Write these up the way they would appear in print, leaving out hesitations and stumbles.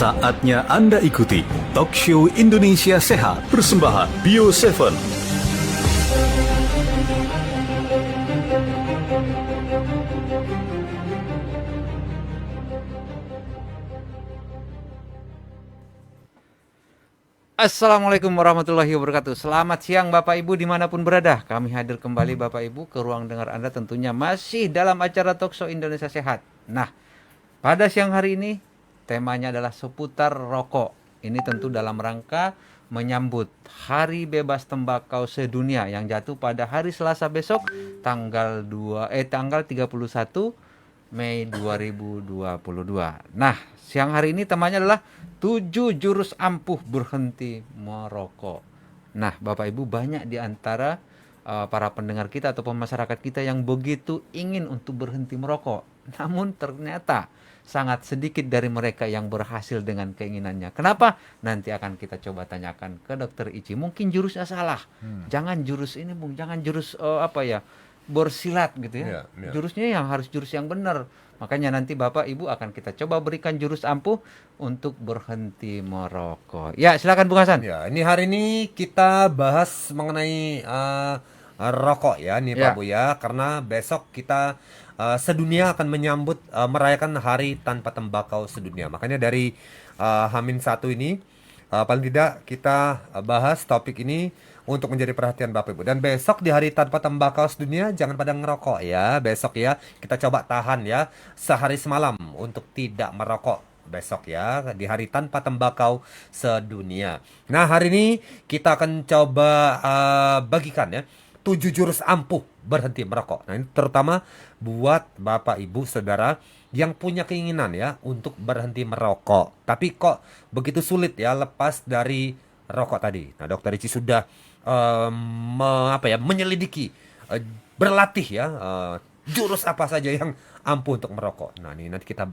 Saatnya Anda ikuti Talk Show Indonesia Sehat persembahan Bio7. Assalamualaikum warahmatullahi wabarakatuh. Selamat siang Bapak Ibu dimanapun berada. Kami hadir kembali Bapak Ibu ke ruang dengar Anda, tentunya masih dalam acara Talk Show Indonesia Sehat. Nah, pada siang hari ini temanya adalah seputar rokok. Ini tentu dalam rangka menyambut Hari Bebas Tembakau Sedunia yang jatuh pada hari Selasa besok tanggal 31 Mei 2022. Nah, siang hari ini temanya adalah 7 jurus ampuh berhenti merokok. Nah, Bapak Ibu, banyak di antara para pendengar kita ataupun masyarakat kita yang begitu ingin untuk berhenti merokok. Namun ternyata sangat sedikit dari mereka yang berhasil dengan keinginannya. Kenapa? Nanti akan kita coba tanyakan ke Dokter Ici. Mungkin jurusnya salah. Jangan jurus ini, Bung. Jangan jurus bersilat gitu ya. Jurusnya yang harus jurus yang benar. Makanya nanti Bapak Ibu akan kita coba berikan jurus ampuh untuk berhenti merokok. Ya, silakan Bung Hasan. Ya, hari ini kita bahas mengenai rokok ya nih Pak Bu ya, karena besok kita sedunia akan menyambut merayakan Hari Tanpa Tembakau Sedunia. Makanya dari H-1 ini paling tidak kita bahas topik ini untuk menjadi perhatian Bapak Ibu. Dan besok di Hari Tanpa Tembakau Sedunia jangan pada ngerokok ya. Besok ya kita coba tahan ya sehari semalam untuk tidak merokok besok ya di Hari Tanpa Tembakau Sedunia. Nah, hari ini kita akan coba bagikan ya 7 jurus ampuh berhenti merokok. Nah, ini terutama buat Bapak Ibu Saudara yang punya keinginan ya untuk berhenti merokok, tapi kok begitu sulit ya lepas dari rokok tadi. Nah, Dokter Ici sudah menyelidiki, berlatih ya jurus apa saja yang ampuh untuk merokok. Nah, ini nanti kita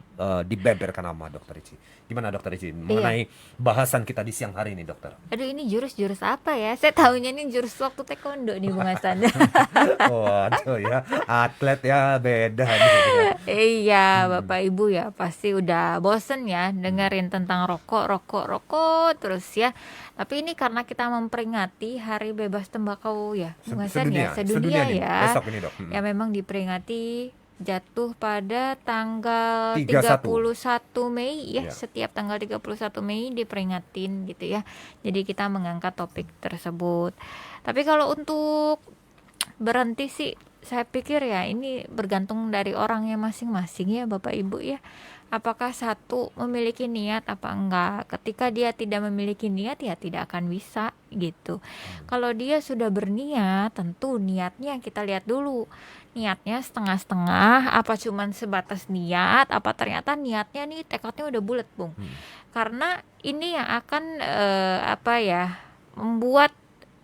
dibeberkan sama Dokter Ici. Gimana Dokter Ici mengenai bahasan kita di siang hari ini, Dokter? Aduh, ini jurus apa ya? Saya tahunya ini jurus waktu taekwondo nih Bung Hasan. Waduh ya, atlet ya beda nih. Iya, Bapak Ibu ya pasti udah bosen ya dengerin tentang rokok terus ya. Tapi ini karena kita memperingati Hari Bebas Tembakau ya, Bung Hasan ya, sedunia ya. Besok ini, Dok. Ya memang diperingati jatuh pada tanggal 31 Mei ya. Setiap tanggal 31 Mei diperingatin gitu ya. Jadi kita mengangkat topik tersebut. Tapi kalau untuk berhenti sih saya pikir ya ini bergantung dari orangnya masing-masing ya Bapak Ibu ya. Apakah satu memiliki niat apa enggak? Ketika dia tidak memiliki niat ya tidak akan bisa gitu. Kalau dia sudah berniat, tentu niatnya kita lihat dulu. Niatnya setengah-setengah, apa cuman sebatas niat, apa ternyata niatnya nih tekadnya udah bulat, Bung. Karena ini yang akan membuat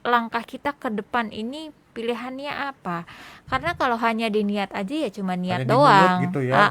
langkah kita ke depan ini pilihannya apa. Karena kalau hanya diniat aja ya cuma niat hanya doang gitu ya.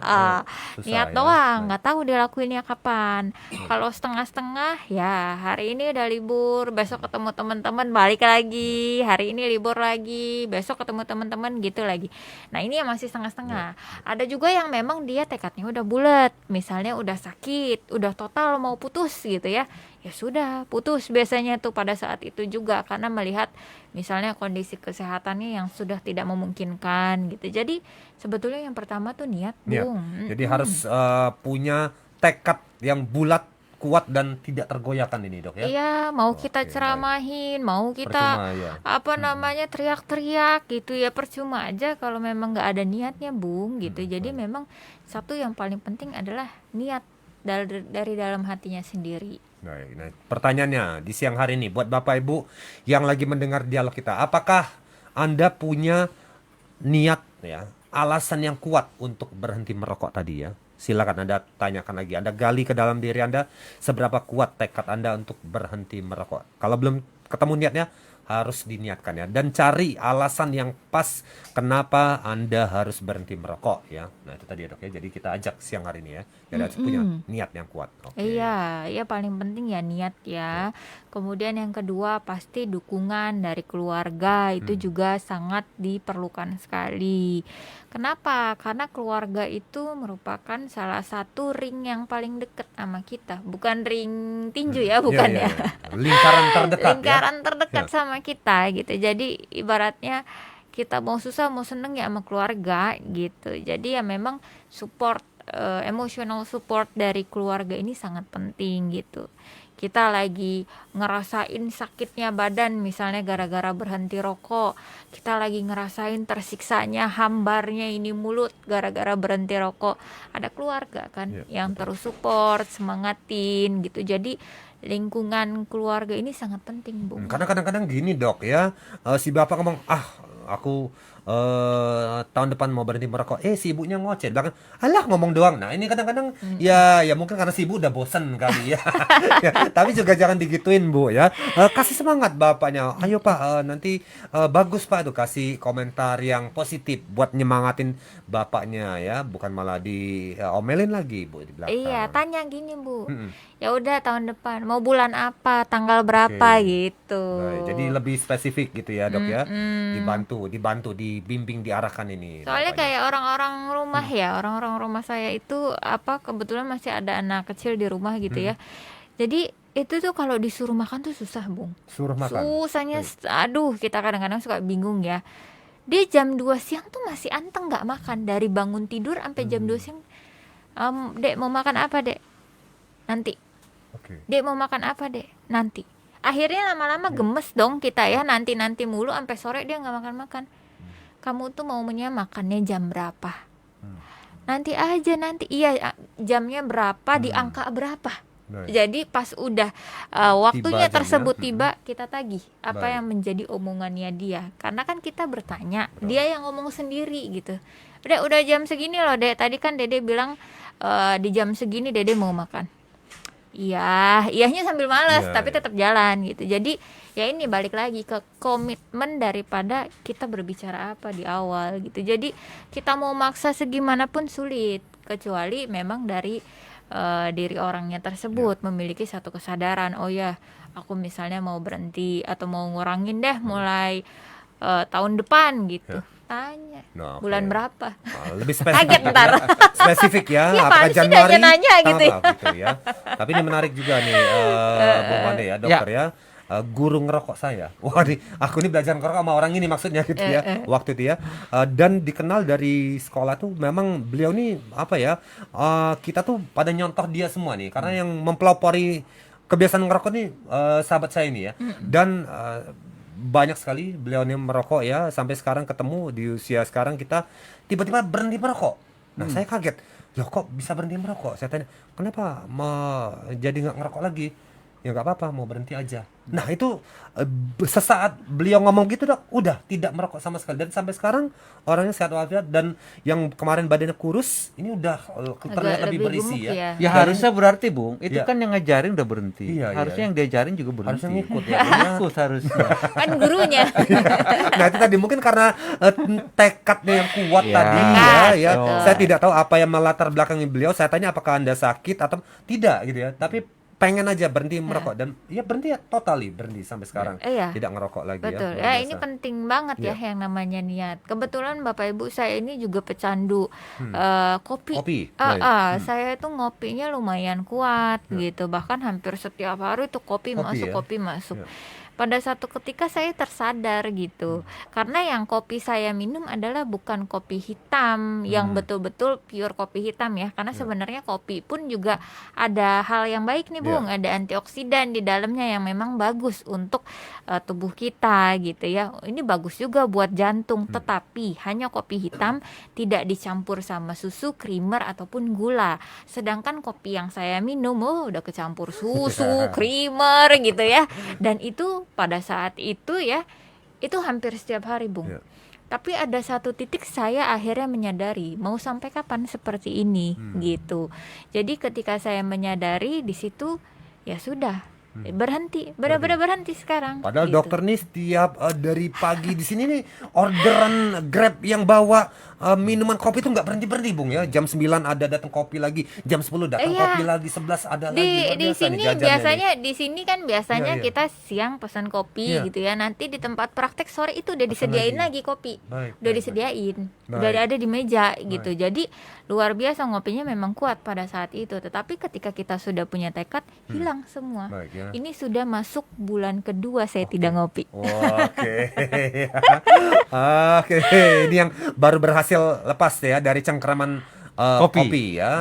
niat doang, nggak tahu dilakuinnya kapan. Kalau setengah-setengah ya hari ini udah libur, besok ketemu teman-teman balik lagi, hari ini libur lagi, besok ketemu teman-teman gitu lagi. Nah, ini yang masih setengah-setengah. Ada juga yang memang dia tekadnya udah bulat, misalnya udah sakit, udah total mau putus gitu ya. Ya sudah, putus biasanya tuh pada saat itu juga karena melihat misalnya kondisi kesehatannya yang sudah tidak memungkinkan gitu. Jadi sebetulnya yang pertama tuh niat, Bung. Jadi harus punya tekad yang bulat, kuat dan tidak tergoyahkan ini, Dok ya. Iya, mau kita ceramahin, mau kita Percuma, ya. teriak-teriak gitu ya, percuma aja kalau memang nggak ada niatnya, Bung gitu. Jadi memang satu yang paling penting adalah niat dari dalam hatinya sendiri. Nah, pertanyaannya di siang hari ini buat Bapak Ibu yang lagi mendengar dialog kita, apakah Anda punya niat ya, alasan yang kuat untuk berhenti merokok tadi ya? Silakan Anda tanyakan lagi, Anda gali ke dalam diri Anda seberapa kuat tekad Anda untuk berhenti merokok. Kalau belum ketemu niatnya, harus diniatkan ya, dan cari alasan yang pas kenapa Anda harus berhenti merokok ya. Nah, itu tadi ya, Dok ya. Jadi kita ajak siang hari ini ya, harus punya niat yang kuat. Iya, ya paling penting ya niat ya. Kemudian yang kedua pasti dukungan dari keluarga itu juga sangat diperlukan sekali. Kenapa? Karena keluarga itu merupakan salah satu ring yang paling dekat sama kita. Bukan ring tinju ya, bukan ya. Lingkaran terdekat Lingkaran terdekat Ya. sama kita gitu. Jadi ibaratnya kita mau susah mau seneng ya sama keluarga gitu. Jadi ya memang support, emotional support dari keluarga ini sangat penting gitu. Kita lagi ngerasain sakitnya badan misalnya gara-gara berhenti rokok, kita lagi ngerasain tersiksanya hambarnya ini mulut gara-gara berhenti rokok, ada keluarga kan yang terus support, semangatin gitu. Jadi lingkungan keluarga ini sangat penting, Bung. Karena kadang-kadang gini dok ya, si bapak ngomong, aku tahun depan mau berhenti merokok, si ibunya ngoceh, belakang, alah ngomong doang. Nah ini kadang-kadang ya mungkin karena si ibu udah bosen kali ya. Ya, tapi juga jangan digituin bu ya. Kasih semangat bapaknya, ayo pak, nanti bagus pak tuh, kasih komentar yang positif buat nyemangatin bapaknya ya, bukan malah diomelin lagi bu di belakang. Iya, tanya gini Bu. Mm-mm. Ya udah tahun depan mau bulan apa, tanggal berapa Oke. gitu. Baik, jadi lebih spesifik gitu ya dok ya, Mm-mm. dibantu, dibimbing, diarahkan ini. Soalnya bapaknya. kayak orang-orang rumah ya, orang-orang rumah saya itu kebetulan masih ada anak kecil di rumah gitu ya. Jadi itu tuh kalau disuruh makan tuh susah, Bung. Suruh makan. Susahnya, Baik. aduh, kita kadang-kadang suka bingung ya. Dia jam 2 siang tuh masih anteng nggak makan, dari bangun tidur sampai jam 2 siang. Dek mau makan apa, Dek? Nanti. Oke. Dek mau makan apa, Dek? Nanti. Akhirnya lama-lama gemes dong kita ya, nanti-nanti mulu sampai sore dia nggak makan-makan. Kamu tuh maunya makannya jam berapa? Nanti aja, nanti. Iya, jamnya berapa, di angka berapa? Baik. Jadi pas udah waktunya Tiba jamnya. tersebut tiba, kita tagih apa Baik. yang menjadi omongannya dia. Karena kan kita bertanya, dia yang ngomong sendiri gitu. Udah jam segini loh, Dek. Tadi kan Dede bilang di jam segini Dede mau makan. Iya, iyahnya sambil males, Iya, tapi iya. tetap jalan gitu. Jadi ya ini balik lagi ke komitmen daripada kita berbicara apa di awal gitu. Jadi kita mau maksa segimanapun sulit, kecuali memang dari diri orangnya tersebut memiliki satu kesadaran. Oh ya, aku misalnya mau berhenti atau mau ngurangin deh mulai tahun depan gitu. Tanya Nah, oke. bulan berapa? Lebih spesifik. Kaget ntar. Spesifik ya. Iya, Apakah apaan sih Januari? nanya-nanya gitu ya. Gitu ya. Tapi ini menarik juga nih, Bung Wande ya, dokter ya. Guru ngerokok saya. Wah, aku ini belajar ngerokok sama orang ini maksudnya gitu ya. Waktu itu ya. Dan dikenal dari sekolah tuh memang beliau nih apa ya? Kita tuh pada nyontoh dia semua nih, karena yang mempelopori kebiasaan ngerokok nih sahabat saya ini ya. Dan banyak sekali beliau ini merokok ya, sampai sekarang ketemu di usia sekarang kita tiba-tiba berhenti merokok. Nah saya kaget, loh kok bisa berhenti merokok? Saya tanya, kenapa jadi nggak ngerokok lagi? Ya nggak apa-apa, mau berhenti aja. Nah itu sesaat beliau ngomong gitu dok, udah tidak merokok sama sekali, dan sampai sekarang orangnya sehat walafiat, dan yang kemarin badannya kurus ini udah terlihat lebih berisi gemuk ya. Ya harusnya berarti Bung, itu Ya. kan yang ngajarin udah berhenti. Iya, Harusnya iya. yang diajarin juga berhenti. Harusnya ngikut ya. Ngikut harusnya. Kan gurunya. Nah itu tadi mungkin karena tekadnya yang kuat Ya. tadi ya, ya. Betul. Saya tidak tahu apa yang melatar belakangi beliau. Saya tanya apakah Anda sakit atau tidak gitu ya. Tapi pengen aja berhenti merokok, dan ya berhenti ya, totally berhenti sampai sekarang. Iya. Tidak ngerokok lagi Betul. ya. Luar Ya, biasa. ini penting banget ya yang namanya niat. Kebetulan Bapak Ibu saya ini juga pecandu kopi. Kopi, baik. Saya itu ngopinya lumayan kuat gitu. Bahkan hampir setiap hari itu kopi masuk, ya? kopi masuk. Ya. Pada satu ketika saya tersadar gitu. Karena yang kopi saya minum adalah bukan kopi hitam yang betul-betul pure kopi hitam ya. Karena sebenarnya kopi pun juga ada hal yang baik nih, Bung. Ada antioksidan di dalamnya yang memang bagus untuk tubuh kita gitu ya. Ini bagus juga buat jantung, tetapi hanya kopi hitam, tidak dicampur sama susu, creamer ataupun gula. Sedangkan kopi yang saya minum udah kecampur susu, creamer gitu ya. Dan itu pada saat itu ya, itu hampir setiap hari, Bung. Ya. Tapi ada satu titik saya akhirnya menyadari mau sampai kapan seperti ini gitu. Jadi ketika saya menyadari di situ, ya sudah berhenti, benar-benar berhenti sekarang. Padahal gitu. dokter nih setiap dari pagi di sini nih orderan Grab yang bawa minuman kopi itu nggak berhenti Bung ya. Jam 9 ada datang kopi lagi, jam 10 datang Iya. kopi lagi, 11 ada lagi. di Luar di biasa sini nih jajannya biasanya nih. di sini kan biasanya Iya, iya. kita siang pesan kopi Iya. gitu ya, nanti di tempat praktek sore itu udah Pesan disediain lagi. lagi kopi, Baik, udah baik, disediain, baik. udah ada di meja gitu. Jadi luar biasa, ngopinya memang kuat pada saat itu. Tetapi ketika kita sudah punya tekad, hilang semua. Baik, ya. Ini sudah masuk bulan kedua saya tidak ngopi. Oke. Oke, ini yang baru berhasil lepas ya dari cengkeraman kopi ya.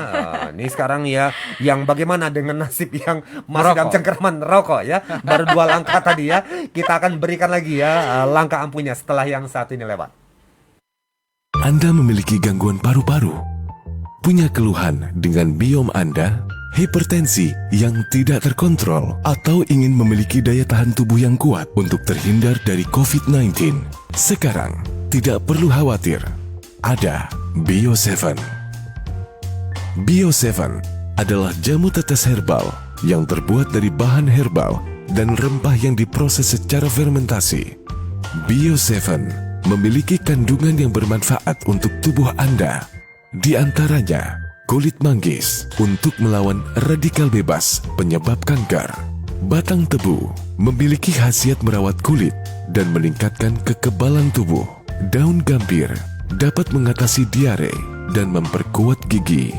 Ini sekarang ya, yang bagaimana dengan nasib yang masih dalam Merokok. cengkeraman rokok ya. Baru 2 langkah tadi ya. Kita akan berikan lagi ya langkah ampuhnya setelah yang satu ini lewat. Anda memiliki gangguan paru-paru, punya keluhan dengan biom Anda, hipertensi yang tidak terkontrol, atau ingin memiliki daya tahan tubuh yang kuat untuk terhindar dari COVID-19. Sekarang, tidak perlu khawatir. Ada Bio7. Bio7 adalah jamu tetes herbal yang terbuat dari bahan herbal dan rempah yang diproses secara fermentasi. Bio7 memiliki kandungan yang bermanfaat untuk tubuh Anda. Di antaranya, kulit manggis untuk melawan radikal bebas penyebab kanker. Batang tebu memiliki khasiat merawat kulit dan meningkatkan kekebalan tubuh. Daun gambir dapat mengatasi diare dan memperkuat gigi.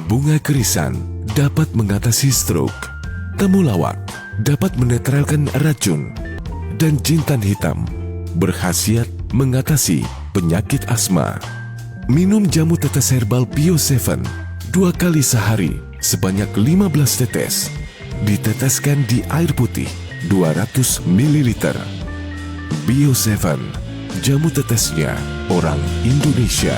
Bunga kerisan dapat mengatasi stroke. Temulawak dapat menetralkan racun. Dan jintan hitam berkhasiat mengatasi penyakit asma. Minum jamu tetes herbal Bio7 2 kali sehari sebanyak 15 tetes. Diteteskan di air putih 200 ml. Bio7, jamu tetesnya orang Indonesia.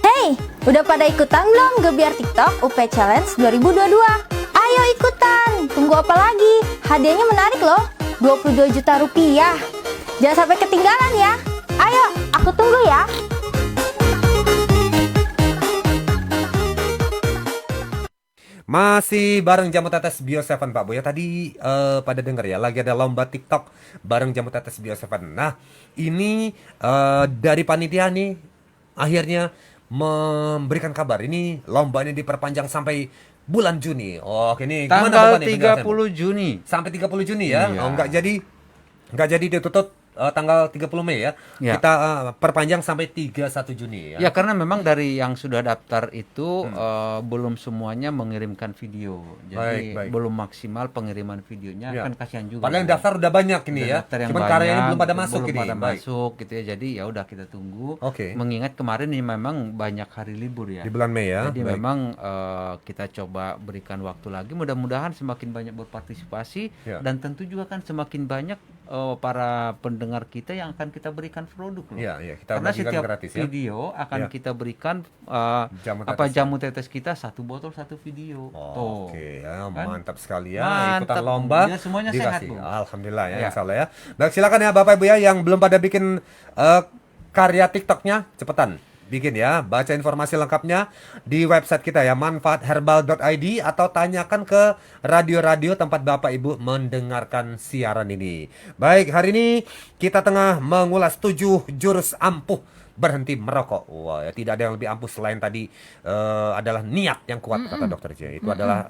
Hey, udah pada ikutan belum Gebiar TikTok UP Challenge 2022? Ayo ikutan, tunggu apa lagi? Hadiahnya menarik loh, 22 juta rupiah. Jangan sampai ketinggalan ya. Ayo, aku tunggu ya. Masih bareng jamu tetes Bio7 Pak Boya. Tadi pada denger ya, lagi ada lomba TikTok bareng jamu tetes Bio7. Nah, ini dari panitia nih akhirnya memberikan kabar ini lomba ini diperpanjang sampai bulan Juni. Oke, ini gimana Tanggal Bapak nih penjelasan? 30 Juni. Sampai 30 Juni ya. Iya. Oh, nggak jadi ditutup tanggal 30 Mei ya. Ya. Kita perpanjang sampai 31 Juni ya. Ya, karena memang dari yang sudah daftar itu belum semuanya mengirimkan video. Jadi Baik. belum maksimal pengiriman videonya, Ya. kan kasihan juga. Padahal yang daftar udah banyak ini Udah ya. daftar yang Cuman karyanya banyak, belum pada masuk belum ini. pada Baik. masuk gitu ya. Jadi ya udah kita tunggu. Oke. Mengingat kemarin ini memang banyak hari libur ya. Di bulan Mei ya. Jadi Baik. memang kita coba berikan waktu lagi. Mudah-mudahan semakin banyak berpartisipasi Ya. dan tentu juga kan semakin banyak para pendengar kita yang akan kita berikan produk loh. Iya, iya, kita Karena bagikan setiap gratis ya. video akan Ya. kita berikan Jamu apa tetes. jamu tetes kita 1 botol 1 video. Oke ya, Kan? mantap sekali ya. Mantap, Ikutan lomba. Bung. Ya, semuanya sehat, Bung. Alhamdulillah ya, Ya. insya Allah ya. Baik, silakan ya Bapak Ibu ya yang belum pada bikin karya TikToknya, cepetan bikin ya. Baca informasi lengkapnya di website kita ya, manfaatherbal.id, atau tanyakan ke radio-radio tempat Bapak Ibu mendengarkan siaran ini. Baik, hari ini kita tengah mengulas 7 jurus ampuh berhenti merokok. Wah, ya, tidak ada yang lebih ampuh selain tadi adalah niat yang kuat, kata Dokter J. Itu adalah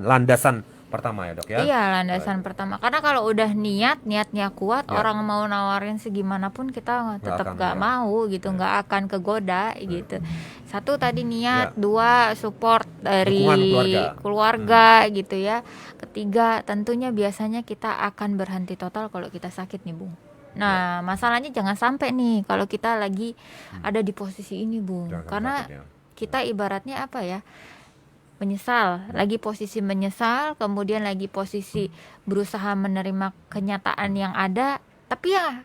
landasan pertama ya, Dok ya. Iya, landasan pertama. Karena kalau udah niatnya kuat, Ya. orang mau nawarin segimanapun kita tetap akan, nggak ya. mau gitu, nggak akan kegoda gitu. Satu tadi niat, Ya. dua support dari Dukungan keluarga gitu ya. Ketiga, tentunya biasanya kita akan berhenti total kalau kita sakit nih, Bung. Nah, masalahnya jangan sampai nih kalau kita lagi ada di posisi ini, Bung. Jangan Karena sakit, ya. kita ibaratnya apa ya? Menyesal, lagi posisi menyesal, kemudian lagi posisi berusaha menerima kenyataan yang ada, tapi ya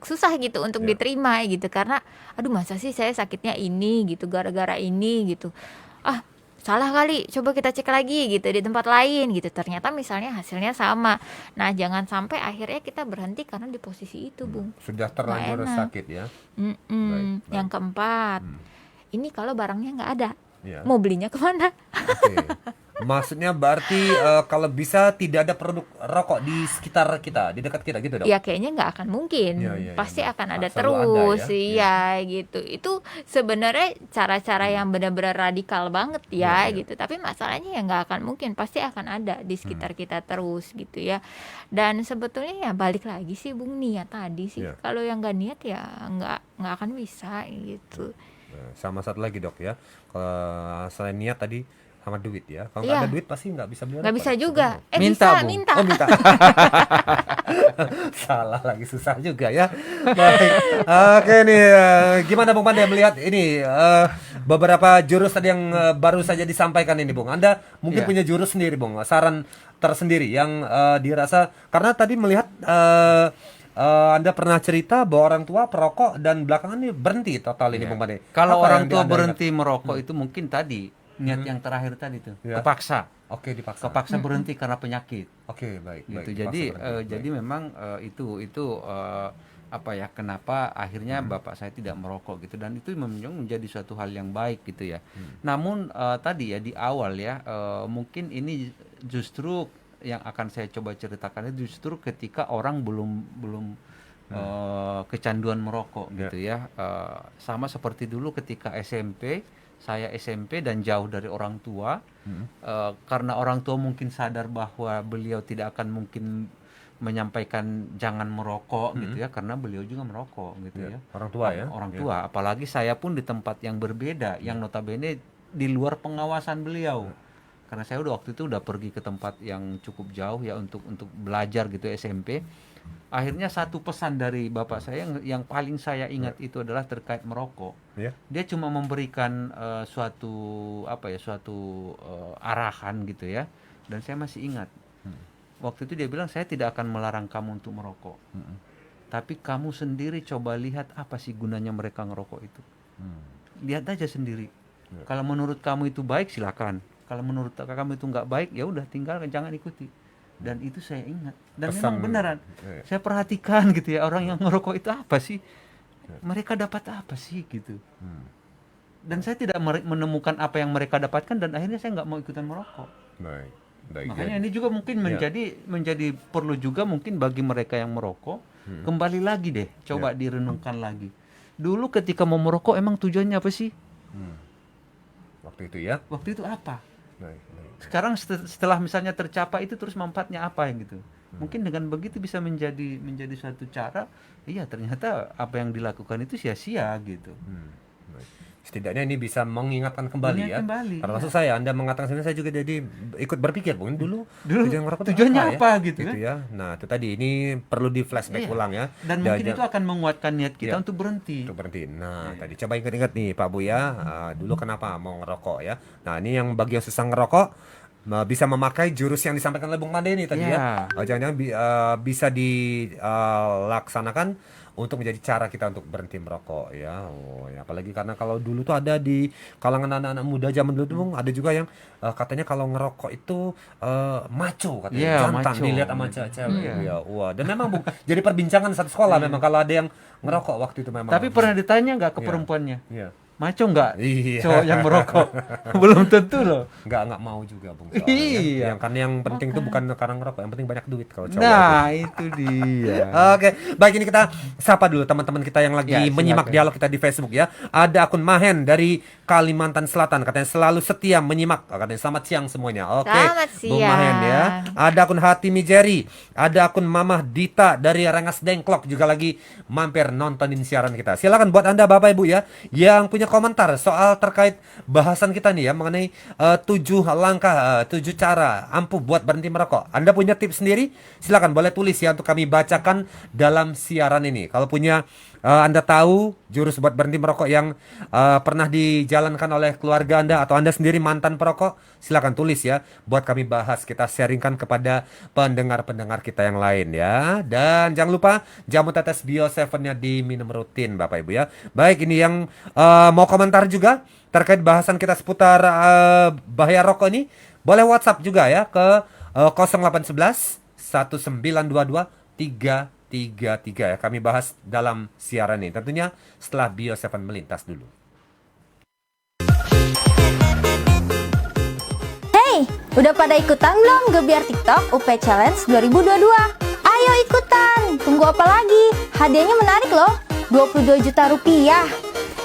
susah gitu untuk Ya. diterima gitu, karena aduh masa sih saya sakitnya ini gitu, gara-gara ini gitu, salah kali, coba kita cek lagi gitu di tempat lain gitu, ternyata misalnya hasilnya sama. Nah, jangan sampai akhirnya kita berhenti karena di posisi itu, Bung. Sudah terlanjur Nggak enak. sakit ya. Baik. Yang keempat, ini kalau barangnya nggak ada, Ya. mau belinya kemana? Oke. Maksudnya berarti kalau bisa tidak ada produk rokok di sekitar kita, di dekat kita gitu dong? Ya kayaknya nggak akan mungkin, Iya, pasti benar. akan ada Selalu ada terus, ya. iya gitu. Itu sebenarnya cara-cara yang benar-benar radikal banget ya Iya. gitu. Tapi masalahnya ya nggak akan mungkin, pasti akan ada di sekitar kita terus gitu ya. Dan sebetulnya ya balik lagi sih Bung, niat tadi sih. Iya. Kalau yang nggak niat ya nggak akan bisa gitu. Nah, sama satu lagi dok ya, kalau selain niat tadi sama duit ya. Kalau nggak Iya. ada duit pasti nggak bisa beli Nggak rokok. bisa juga. Minta, Bisa Bung. minta. Oh minta. Salah lagi, susah juga ya. Baik. Oke nih, gimana Bung Pandai melihat ini beberapa jurus tadi yang baru saja disampaikan ini Bung. Anda mungkin Iya. punya jurus sendiri Bung, saran tersendiri yang dirasa karena tadi melihat Anda pernah cerita bahwa orang tua perokok dan belakangan ini berhenti total ini Bung Pandai. Kalau Apa orang yang tua Anda berhenti merokok itu mungkin tadi niat yang terakhir tadi tuh Ya. kepaksa. ingat? Oke, dipaksa. Kepaksa berhenti karena penyakit. Oke, baik, Gitu. baik. Jadi Dipaksa berhenti. jadi memang itu apa ya, kenapa akhirnya bapak saya tidak merokok gitu, dan itu memang menjadi suatu hal yang baik gitu ya. Namun tadi ya di awal ya mungkin ini justru yang akan saya coba ceritakan itu justru ketika orang belum kecanduan merokok gitu ya. Sama seperti dulu ketika SMP, saya SMP dan jauh dari orang tua, karena orang tua mungkin sadar bahwa beliau tidak akan mungkin menyampaikan jangan merokok gitu ya, karena beliau juga merokok gitu Ya, ya. orang tua ya. Orang tua, apalagi saya pun di tempat yang berbeda, yang notabene di luar pengawasan beliau. Karena saya waktu itu udah pergi ke tempat yang cukup jauh ya untuk belajar gitu SMP. Akhirnya satu pesan dari bapak saya yang paling saya ingat itu adalah terkait merokok. Ya. Dia cuma memberikan suatu arahan gitu ya, dan saya masih ingat. Waktu itu dia bilang, saya tidak akan melarang kamu untuk merokok, tapi kamu sendiri coba lihat apa sih gunanya mereka ngerokok itu. Lihat aja sendiri. Kalau menurut kamu itu baik silakan, kalau menurut kamu itu nggak baik ya udah tinggalkan, jangan ikuti. Dan itu saya ingat, dan Pesan, memang beneran iya. saya perhatikan gitu ya, orang yang ngerokok itu apa sih, mereka dapat apa sih gitu. Dan saya tidak menemukan apa yang mereka dapatkan, dan akhirnya saya nggak mau ikutan merokok. Baik. Baik. Makanya ini juga mungkin menjadi perlu juga mungkin bagi mereka yang merokok, kembali lagi deh, coba direnungkan lagi. Dulu ketika mau merokok emang tujuannya apa sih? Waktu itu ya. Waktu itu apa? Baik, baik. Sekarang setelah misalnya tercapai itu, terus manfaatnya apa yang gitu? Mungkin dengan begitu bisa menjadi suatu cara, iya ternyata apa yang dilakukan itu sia-sia gitu. Baik. Setidaknya ini bisa mengingatkan kembali Mengingat ya. kembali, Karena ya. maksud saya Anda mengatakan sini, saya juga jadi ikut berpikir Bung, dulu tujuan merokok itu tujuannya ya? apa gitu kan? ya. Nah, itu tadi ini perlu di flashback Iya. ulang ya. Dan mungkin itu akan menguatkan niat kita Iya. untuk berhenti. Untuk berhenti. Nah, tadi coba ingat-ingat nih Pak Bu ya, dulu kenapa mau ngerokok ya. Nah, ini yang bagi yang susah ngerokok bisa memakai jurus yang disampaikan oleh Bung Mande ini tadi ya. Jangan-jangan bisa dilaksanakan untuk menjadi cara kita untuk berhenti merokok ya. Oh, ya apalagi karena kalau dulu tuh ada di kalangan anak-anak muda zaman dulu tuh Bung, ada juga yang katanya kalau ngerokok itu maco katanya, Iya, jantan maco. dilihat sama cewek. Ya, wah. Dan memang Bung jadi perbincangan satu sekolah memang kalau ada yang ngerokok waktu itu memang. Tapi pernah ditanya nggak ke Iya. perempuannya? Iya. Maco nggak Iya. cowok yang merokok? Belum tentu loh. Nggak mau juga Bung soalnya. Iya. Yang kan yang penting tuh bukan karena ngerokok, yang penting banyak duit kalau cowok. Nah, itu dia. Oke, baik, ini kita sapa dulu teman-teman kita yang lagi Ya, menyimak silakan. dialog kita di Facebook ya. Ada akun Mahen dari Kalimantan Selatan, katanya selalu setia menyimak. Katanya selamat siang semuanya. Oke, Selamat Bung siang. Mahen ya. Ada akun Hatimi Jerry, ada akun Mamah Dita dari Rengas Dengklok juga lagi mampir nontonin siaran kita. Silakan buat Anda Bapak Ibu ya yang punya komentar soal terkait bahasan kita nih ya mengenai 7 langkah, 7 cara ampuh buat berhenti merokok. Anda punya tips sendiri? Silakan boleh tulis ya untuk kami bacakan dalam siaran ini. Kalau punya Anda tahu jurus buat berhenti merokok yang pernah dijalankan oleh keluarga Anda atau Anda sendiri mantan perokok, silakan tulis ya buat kami bahas, kita sharingkan kepada pendengar-pendengar kita yang lain ya. Dan jangan lupa jamu tetes Bio 7-nya diminum rutin Bapak Ibu ya. Baik, ini yang mau komentar juga terkait bahasan kita seputar bahaya rokok ini, boleh WhatsApp juga ya ke 0811 1922 333 ya. Kami bahas dalam siaran ini tentunya setelah Bio 7 melintas dulu. Hey, Udah pada ikutan belum Gebiar TikTok UP Challenge 2022? Ayo ikutan, tunggu apa lagi? Hadiahnya menarik loh, 22 juta rupiah.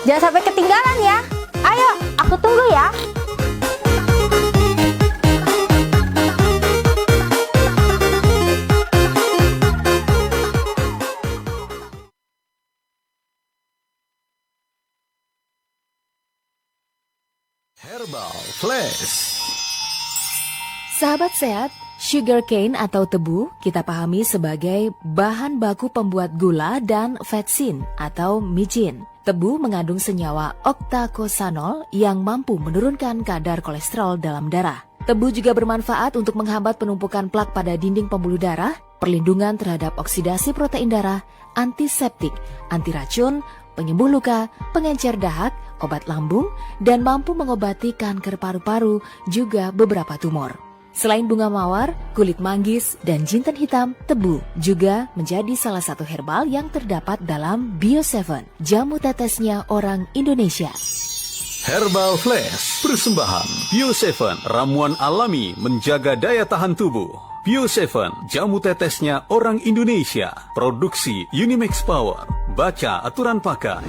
Jangan sampai ketinggalan ya. Ayo, aku tunggu ya. Herbal Flash. Sahabat sehat, sugarcane atau tebu kita pahami sebagai bahan baku pembuat gula dan vetsin atau micin. Tebu mengandung senyawa oktakosanol yang mampu menurunkan kadar kolesterol dalam darah. Tebu juga bermanfaat untuk menghambat penumpukan plak pada dinding pembuluh darah, perlindungan terhadap oksidasi protein darah, antiseptik, anti racun, penyembuh luka, pengencer dahak, obat lambung, dan mampu mengobati kanker paru-paru, juga beberapa tumor. Selain bunga mawar, kulit manggis, dan jinten hitam, tebu juga menjadi salah satu herbal yang terdapat dalam Bio7, jamu tetesnya orang Indonesia. Herbal Flash, persembahan Bio7, ramuan alami menjaga daya tahan tubuh. Bio7, jamu tetesnya orang Indonesia. Produksi Unimax Power. Baca aturan pakai.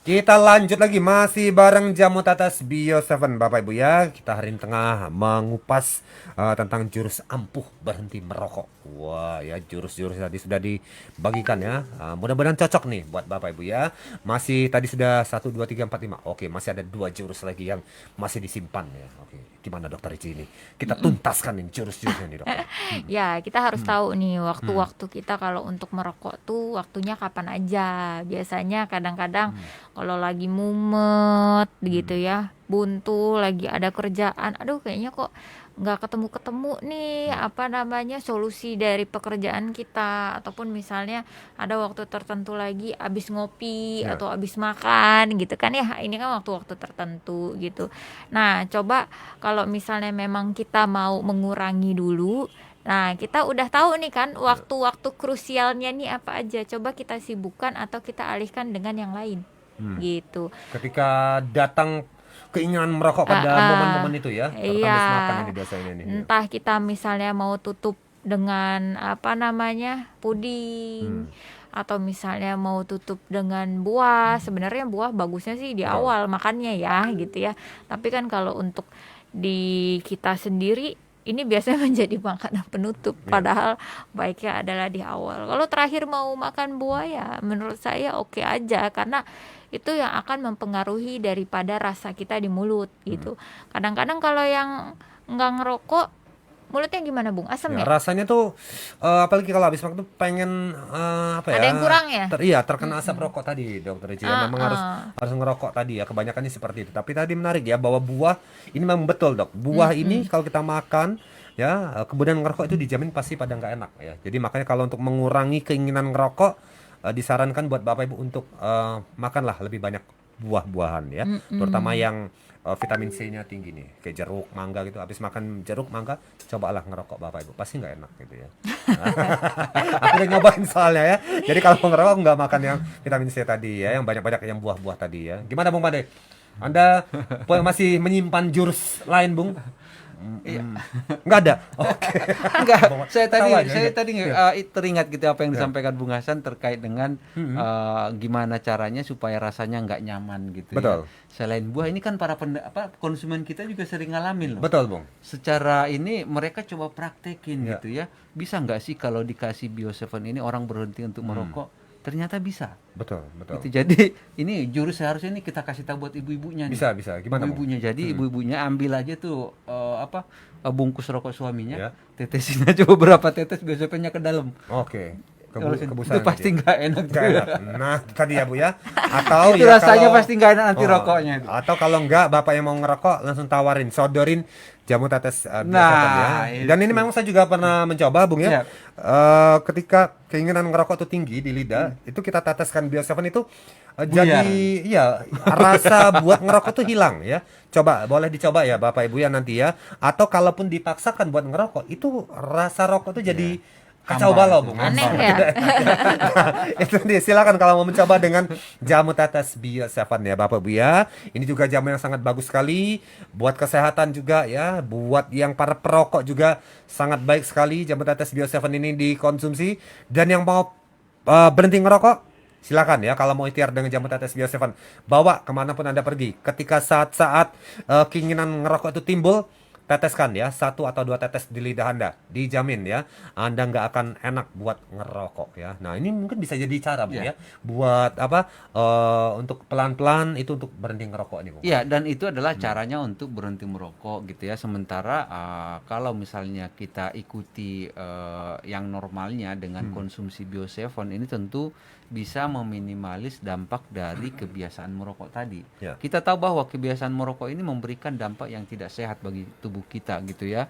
Kita lanjut lagi, masih bareng jamu tetes Bio7 Bapak Ibu ya. Kita hari ini tengah mengupas tentang jurus ampuh berhenti merokok. Wah ya, jurus-jurus tadi sudah dibagikan ya. Mudah-mudahan cocok nih buat Bapak Ibu ya. Masih tadi sudah 1, 2, 3, 4, 5. Oke, masih ada 2 jurus lagi yang masih disimpan ya. Oke, gimana dokter Ici ini? Kita tuntaskan nih jurus-jurusnya nih dokter. Ya, kita harus tahu nih waktu-waktu kita kalau untuk merokok tuh waktunya kapan aja. Biasanya kadang-kadang kalau lagi mumet gitu ya, buntu, lagi ada kerjaan, aduh kayaknya kok nggak ketemu-ketemu nih solusi dari pekerjaan kita, ataupun misalnya ada waktu tertentu lagi abis ngopi atau abis makan gitu kan ya, ini kan waktu-waktu tertentu gitu. Nah coba kalau misalnya memang kita mau mengurangi dulu, nah kita udah tahu nih kan waktu-waktu krusialnya nih apa aja, coba kita sibukkan atau kita alihkan dengan yang lain gitu. Ketika datang keinginan merokok pada momen-momen itu ya, terutama habis makan ini biasanya nih. Entah kita misalnya mau tutup dengan puding, atau misalnya mau tutup dengan buah. Sebenarnya buah bagusnya sih di awal makannya ya gitu ya. Tapi kan kalau untuk di kita sendiri ini biasanya menjadi makanan penutup, padahal baiknya adalah di awal. Kalau terakhir mau makan buah ya menurut saya oke aja, karena itu yang akan mempengaruhi daripada rasa kita di mulut gitu. Kadang-kadang kalau yang nggak ngerokok, mulutnya gimana Bung? Asam ya? Rasanya tuh apalagi kalau habis makan tuh pengen Ada yang kurang ya? Terkena asap rokok tadi dokter Ici. Memang harus ngerokok tadi ya, kebanyakan ini seperti itu. Tapi tadi menarik ya bahwa buah ini memang betul dok. Buah ini kalau kita makan ya, kemudian ngerokok itu dijamin pasti pada nggak enak ya. Jadi makanya kalau untuk mengurangi keinginan ngerokok, disarankan buat Bapak Ibu untuk makanlah lebih banyak buah-buahan ya, terutama yang vitamin C-nya tinggi nih, kayak jeruk, mangga gitu. Habis makan jeruk, mangga, cobalah ngerokok Bapak Ibu, pasti nggak enak gitu ya. Aku udah nyobain soalnya ya. Jadi kalau ngerokok nggak makan yang vitamin C tadi ya, yang banyak-banyak yang buah-buah tadi ya. Gimana Bung Pade? Anda masih menyimpan jurus lain Bung? Nggak ada. Oke. Enggak, saya Tawanya, tadi teringat gitu apa yang disampaikan Bung Hasan terkait dengan gimana caranya supaya rasanya nggak nyaman gitu. Betul. Ya. Selain buah ini kan para konsumen kita juga sering ngalamin loh. Betul Bung. Secara ini mereka coba praktekin gitu ya. Bisa nggak sih kalau dikasih Bio7 ini orang berhenti untuk merokok? Ternyata bisa. Betul. Gitu. Jadi ini jurus seharusnya ini kita kasih tahu buat ibu-ibunya nih. Bisa. Gimana Bung? Ibu-ibunya. Jadi ibu-ibunya ambil aja tuh bungkus rokok suaminya, tetesin aja beberapa tetes Bio7-nya ke dalam. Oke. Itu pasti nggak enak tuh. Nah, tadi ya Bu ya. Atau itu ya rasanya kalau, pasti nggak enak nanti rokoknya. Atau kalau enggak Bapak yang mau ngerokok langsung sodorin jamu tetes Bio7 ya. Dan ini memang saya juga pernah mencoba Bung ya. Ketika keinginan ngerokok itu tinggi di lidah, itu kita teteskan Bio7 itu jadi ya rasa buat ngerokok tuh hilang ya. Coba, boleh dicoba ya Bapak Ibu ya nanti ya. Atau kalaupun dipaksakan buat ngerokok, itu rasa rokok tuh jadi Kacau Hambar balau, itu. Bung. Aneh ya. Itu dia, silakan kalau mau mencoba dengan jamu tetes Bio 7 ya Bapak Bu ya. Ini juga jamu yang sangat bagus sekali buat kesehatan juga ya, buat yang para perokok juga sangat baik sekali jamu tetes Bio 7 ini dikonsumsi. Dan yang mau berhenti ngerokok, silakan ya, kalau mau ikhtiar dengan jamu tetes Bio 7, bawa kemanapun Anda pergi. Ketika saat-saat keinginan ngerokok itu timbul, teteskan ya, 1 atau 2 tetes di lidah Anda, dijamin ya, Anda nggak akan enak buat ngerokok ya. Nah ini mungkin bisa jadi cara Bu ya, buat apa, untuk pelan-pelan itu untuk berhenti ngerokok nih Bu. Iya, dan itu adalah caranya untuk berhenti merokok gitu ya. Sementara kalau misalnya kita ikuti yang normalnya dengan konsumsi Bio 7, ini tentu bisa meminimalis dampak dari kebiasaan merokok tadi. Ya. Kita tahu bahwa kebiasaan merokok ini memberikan dampak yang tidak sehat bagi tubuh kita gitu ya.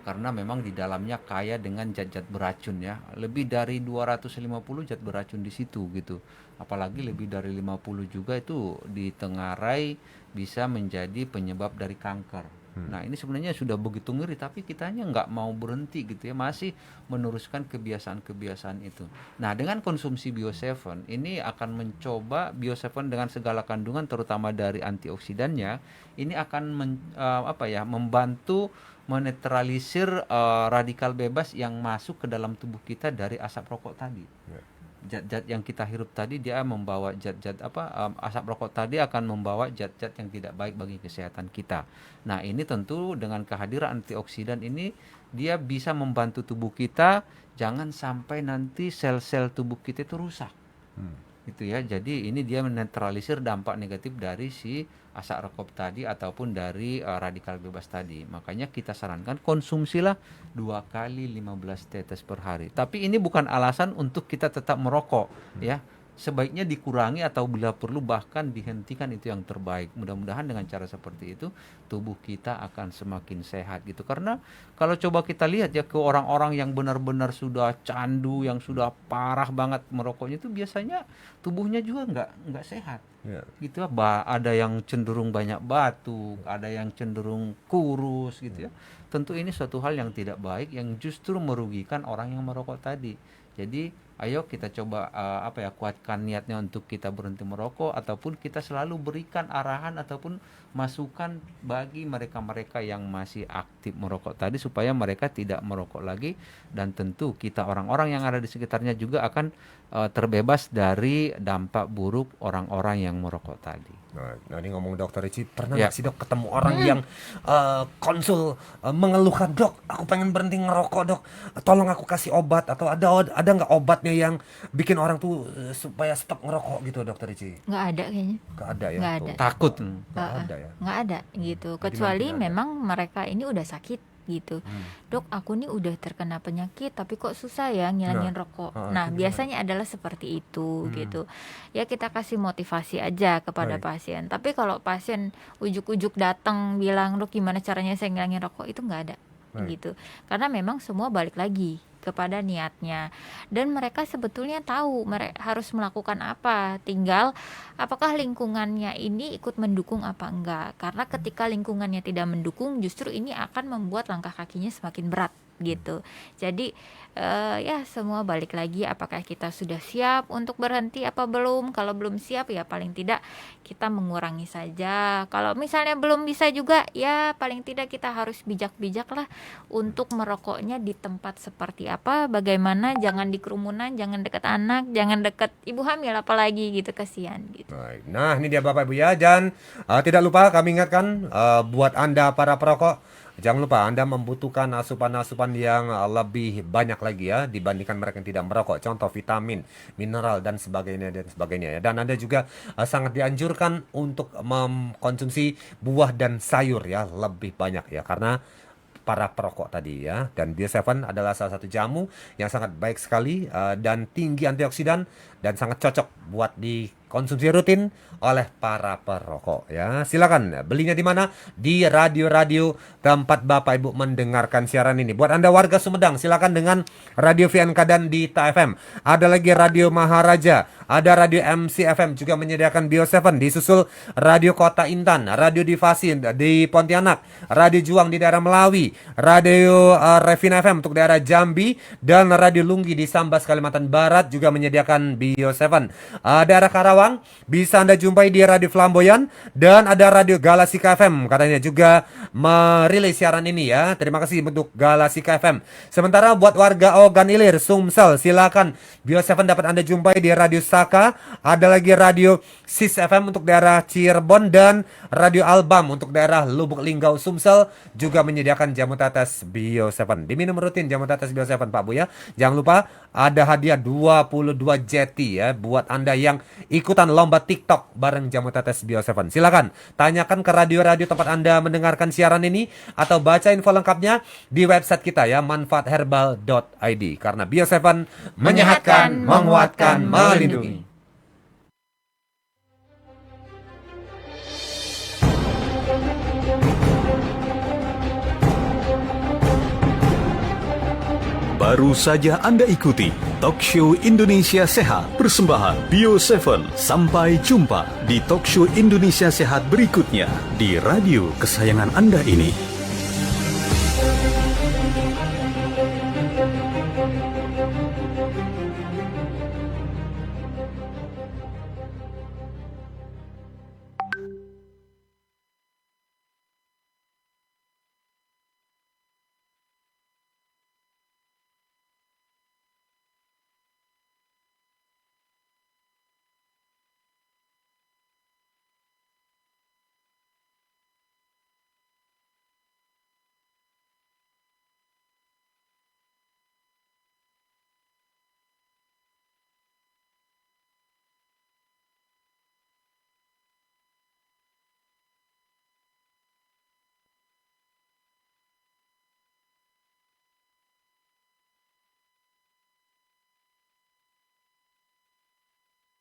Karena memang di dalamnya kaya dengan zat-zat beracun ya. Lebih dari 250 zat beracun di situ gitu. Apalagi lebih dari 50 juga itu ditengarai bisa menjadi penyebab dari kanker. Nah ini sebenarnya sudah begitu ngeri, tapi kitanya nggak mau berhenti gitu ya, masih meneruskan kebiasaan-kebiasaan itu. Nah dengan konsumsi Bio 7 ini akan mencoba Bio 7 dengan segala kandungan terutama dari antioksidannya, ini akan membantu menetralisir radikal bebas yang masuk ke dalam tubuh kita dari asap rokok tadi. Zat-zat yang kita hirup tadi dia membawa zat-zat asap rokok tadi akan membawa zat-zat yang tidak baik bagi kesehatan kita. Nah ini tentu dengan kehadiran antioksidan ini dia bisa membantu tubuh kita jangan sampai nanti sel-sel tubuh kita itu rusak. Gitu ya. Jadi ini dia menetralisir dampak negatif dari si asap rokok tadi ataupun dari radikal bebas tadi. Makanya kita sarankan konsumsilah 2 kali 15 tetes per hari. Tapi ini bukan alasan untuk kita tetap merokok ya. Sebaiknya dikurangi atau bila perlu bahkan dihentikan, itu yang terbaik. Mudah-mudahan dengan cara seperti itu tubuh kita akan semakin sehat gitu. Karena kalau coba kita lihat ya ke orang-orang yang benar-benar sudah candu, yang sudah parah banget merokoknya, itu biasanya tubuhnya juga nggak sehat. Gitu ya. Ada yang cenderung banyak batuk, ada yang cenderung kurus gitu ya. Tentu ini suatu hal yang tidak baik yang justru merugikan orang yang merokok tadi. Jadi ayo kita coba kuatkan niatnya untuk kita berhenti merokok, ataupun kita selalu berikan arahan ataupun masukan bagi mereka-mereka yang masih aktif merokok tadi supaya mereka tidak merokok lagi, dan tentu kita orang-orang yang ada di sekitarnya juga akan terbebas dari dampak buruk orang-orang yang merokok tadi. Nah ini ngomong Dokter Ricci, pernah nggak sih Dok ketemu orang yang konsul mengeluhkan, Dok aku pengen berhenti ngerokok Dok, tolong aku kasih obat, atau ada nggak obatnya yang bikin orang tuh supaya stop ngerokok gitu Dokter Ricci? Nggak ada kayaknya. Nggak ada ya? Nggak Tuh. ada. Takut. Nggak ada ya? Nggak ada gitu. Jadi Kecuali mungkin ada. memang mereka ini udah sakit gitu. Dok, aku nih udah terkena penyakit tapi kok susah ya ngilangin rokok. Nah, itu biasanya adalah seperti itu gitu. Ya kita kasih motivasi aja kepada Baik. pasien. Tapi kalau pasien ujuk-ujuk datang bilang, "Dok, gimana caranya saya ngilangin rokok?" Itu nggak ada. Baik. Gitu. Karena memang semua balik lagi kepada niatnya, dan mereka sebetulnya tahu mereka harus melakukan apa, tinggal apakah lingkungannya ini ikut mendukung apa enggak. Karena ketika lingkungannya tidak mendukung, justru ini akan membuat langkah kakinya semakin berat gitu. Jadi ya semua balik lagi apakah kita sudah siap untuk berhenti apa belum. Kalau belum siap ya paling tidak kita mengurangi saja. Kalau misalnya belum bisa juga ya paling tidak kita harus bijak-bijak lah untuk merokoknya di tempat seperti apa, bagaimana, jangan di kerumunan, jangan dekat anak, jangan dekat ibu hamil apalagi gitu, kasihan gitu. Baik. Nah ini dia Bapak Ibu ya, dan tidak lupa kami ingatkan buat Anda para perokok, jangan lupa Anda membutuhkan asupan-asupan yang lebih banyak lagi ya dibandingkan mereka yang tidak merokok. Contoh vitamin, mineral dan sebagainya ya. Dan Anda juga sangat dianjurkan untuk mengkonsumsi buah dan sayur ya lebih banyak ya, karena para perokok tadi ya. Dan Bio 7 adalah salah satu jamu yang sangat baik sekali dan tinggi antioksidan dan sangat cocok buat di dikonsumsi rutin oleh para perokok ya. Silakan belinya di mana? Di radio-radio tempat Bapak Ibu mendengarkan siaran ini. Buat Anda warga Sumedang, silakan dengan Radio VNK dan Dita FM. Ada lagi Radio Maharaja, ada Radio MC FM juga menyediakan Bio 7, disusul Radio Kota Intan, Radio Divasi di Pontianak, Radio Juang di daerah Melawi, Radio Revina FM untuk daerah Jambi, dan Radio Lunggi di Sambas Kalimantan Barat juga menyediakan Bio 7. Daerah Karawang bisa Anda jumpai di Radio Flamboyan, dan ada Radio Galasika FM katanya juga merilis siaran ini ya. Terima kasih untuk Galasika FM. Sementara buat warga Ogan Ilir, Sumsel, silakan Bio 7 dapat Anda jumpai di Radio Saka, ada lagi Radio Sis FM untuk daerah Cirebon, dan Radio Albam untuk daerah Lubuk Linggau, Sumsel juga menyediakan jamu tetes Bio 7. Diminum rutin jamu tetes Bio 7 Pak Bu ya. Jangan lupa ada hadiah 22 jeti ya buat Anda yang ikutan lomba TikTok bareng jamu tetes Bio 7. Silakan tanyakan ke radio-radio tempat Anda mendengarkan siaran ini atau baca info lengkapnya di website kita ya, manfaatherbal.id, karena Bio 7 menyehatkan, menguatkan, melindungi. Baru saja Anda ikuti Talk Show Indonesia Sehat persembahan Bio 7. Sampai jumpa di Talk Show Indonesia Sehat berikutnya di radio kesayangan Anda ini.